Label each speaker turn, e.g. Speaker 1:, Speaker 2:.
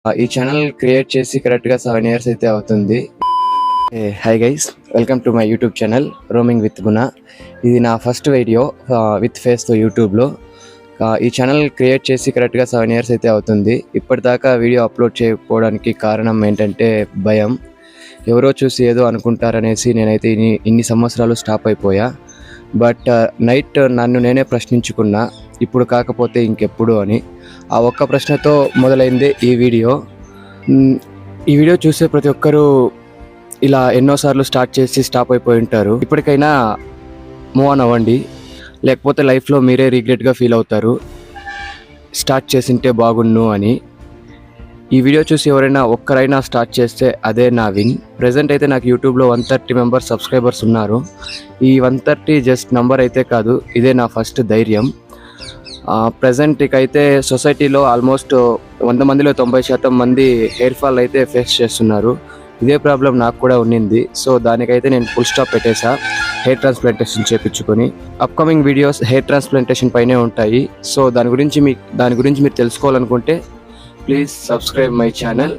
Speaker 1: ఈ channel create చేసి కరెక్ట్గా 7 years అయితే అవుతుంది. Hi guys, welcome to my YouTube channel roaming with గుణ. ఇది నా ఫస్ట్ వీడియో విత్ ఫేస్తో యూట్యూబ్లో. ఈ ఛానల్ క్రియేట్ చేసి కరెక్ట్గా 7 years అయితే అవుతుంది. ఇప్పటిదాకా వీడియో అప్లోడ్ చేయకపోవడానికి కారణం ఏంటంటే భయం. ఎవరో చూసి ఏదో అనుకుంటారనేసి నేనైతే ఇన్ని సంవత్సరాలు స్టాప్ అయిపోయా. బట్ నైట్ నన్ను నేనే ప్రశ్నించుకున్నా, ఇప్పుడు కాకపోతే ఇంకెప్పుడు అని. ఆ ఒక్క ప్రశ్నతో మొదలైందే ఈ వీడియో. ఈ వీడియో చూసే ప్రతి ఒక్కరూ ఇలా ఎన్నోసార్లు స్టార్ట్ చేసి స్టాప్ అయిపోయి ఉంటారు. ఇప్పటికైనా మూవ్ ఆన్ అవ్వండి, లేకపోతే లైఫ్లో మీరే రిగ్రెట్గా ఫీల్ అవుతారు, స్టార్ట్ చేసింటే బాగుండు అని. ఈ వీడియో చూసి ఎవరైనా ఒక్కరైనా స్టార్ట్ చేస్తే అదే నా విన్. ప్రజెంట్ అయితే నాకు యూట్యూబ్లో 130 members సబ్స్క్రైబర్స్ ఉన్నారు. ఈ 130 జస్ట్ నంబర్ అయితే కాదు, ఇదే నా ఫస్ట్ ధైర్యం. ప్రజెంట్ ఇకైతే సొసైటీలో ఆల్మోస్ట్ 100 మందిలో 90% మంది హెయిర్ ఫాల్ అయితే ఫేస్ చేస్తున్నారు. ఇదే ప్రాబ్లం నాకు కూడా ఉన్నింది. సో దానికైతే నేను ఫుల్ స్టాప్ పెట్టేసా, హెయిర్ ట్రాన్స్ప్లాంటేషన్ చేయించుకొని. అప్కమింగ్ వీడియోస్ హెయిర్ ట్రాన్స్ప్లాంటేషన్ పైనే ఉంటాయి. సో దాని గురించి మీరు తెలుసుకోవాలనుకుంటే ప్లీజ్ సబ్స్క్రైబ్ మై ఛానల్.